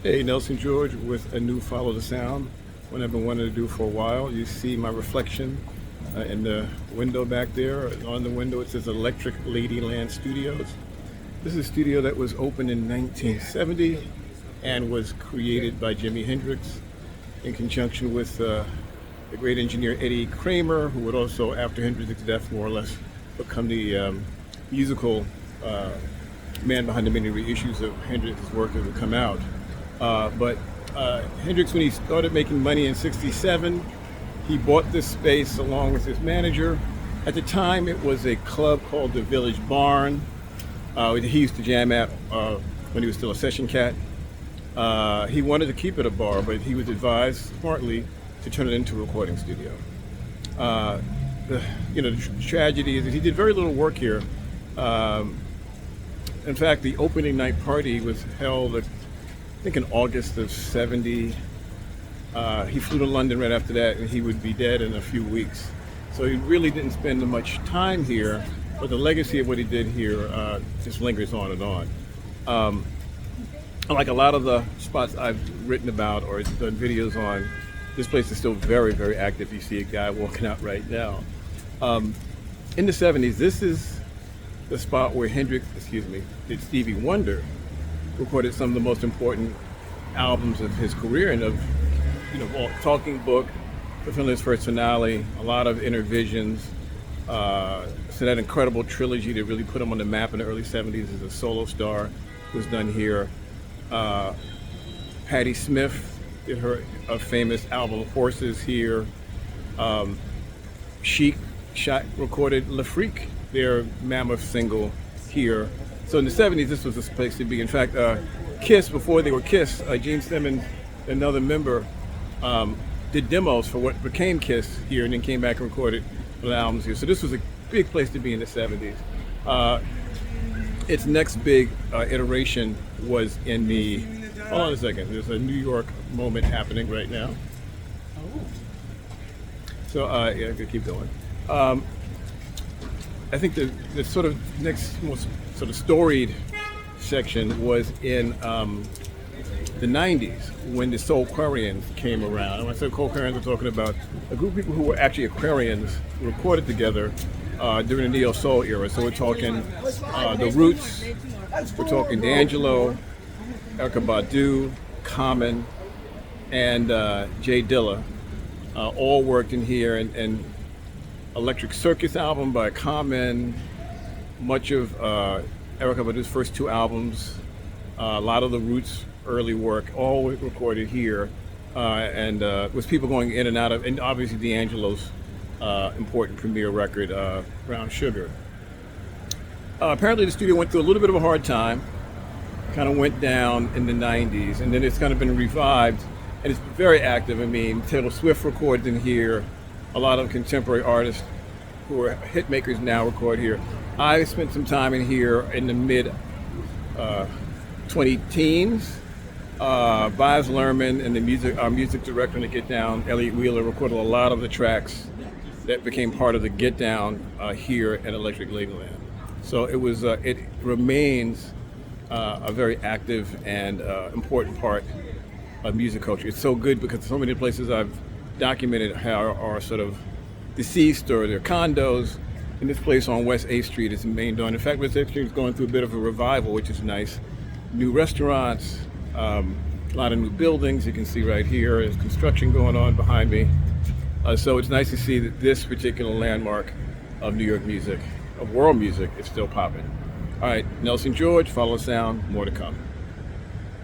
Hey, Nelson George with a new Follow the Sound. One I've been wanting to do for a while. You see my reflection in the window back there. On the window it says Electric Ladyland Studios. This is a studio that was opened in 1970 and was created by Jimi Hendrix in conjunction with the great engineer Eddie Kramer, who would also, after Hendrix's death, more or less become the musical man behind the many reissues of Hendrix's work that would come out. But Hendrix, when he started making money in '67, he bought this space along with his manager. At the time, it was a club called the Village Barn. He used to jam at when he was still a session cat. He wanted to keep it a bar, but he was advised smartly to turn it into a recording studio. The tragedy is that he did very little work here. In fact, the opening night party was held, I think, in August of '70. He flew to London right after that, and he would be dead in a few weeks. So he really didn't spend much time here, but the legacy of what he did here just lingers on and on. Like a lot of the spots I've written about or done videos on, this place is still very, very active. You see a guy walking out right now. In the '70s, this is the spot where did Stevie Wonder recorded some of the most important albums of his career, and of Talking Book, fulfilling his first finale, a lot of Intervisions. So that incredible trilogy that really put him on the map in the early '70s as a solo star was done here. Patti Smith did her famous album Horses here. Chic recorded Le Freak, their mammoth single, here. So in the '70s, this was the place to be. In fact, Kiss, before they were Kiss, Gene Simmons, another member, did demos for what became Kiss here, and then came back and recorded the albums here. So this was a big place to be in the '70s. Its next big iteration was in the, hold on a second, there's a New York moment happening right now. So yeah, I'm gonna keep going. I think the sort of next most sort of storied section was in the '90s, when the Soulquarians came around. And when I say Soulquarians, we're talking about a group of people who were actually Aquarians, recorded together during the Neo Soul era. So we're talking The Roots, we're talking D'Angelo, Erykah Badu, Common, and Jay Dilla, all worked in here. And Electric Circus album by Common, much of Erykah Badu's first two albums, a lot of the Roots early work, all recorded here, and with people going in and out of, and obviously D'Angelo's important premiere record, Brown Sugar. Apparently the studio went through a little bit of a hard time, kind of went down in the '90s, and then it's kind of been revived, and it's very active. I mean, Taylor Swift records in here, a lot of contemporary artists who are hit makers now record here. I spent some time in here in the mid 20-teens. Baz Luhrmann and our music director in the Get Down, Elliot Wheeler, recorded a lot of the tracks that became part of the Get Down here at Electric Ladyland. So it remains a very active and important part of music culture. It's so good because so many places I've documented how are sort of deceased or their condos. And this place on West 8th Street is the main door. In fact, West 8th Street is going through a bit of a revival, which is nice. New restaurants, a lot of new buildings. You can see right here, there's construction going on behind me. So it's nice to see that this particular landmark of New York music, of world music, is still popping. All right, Nelson George, Follow the Sound, more to come.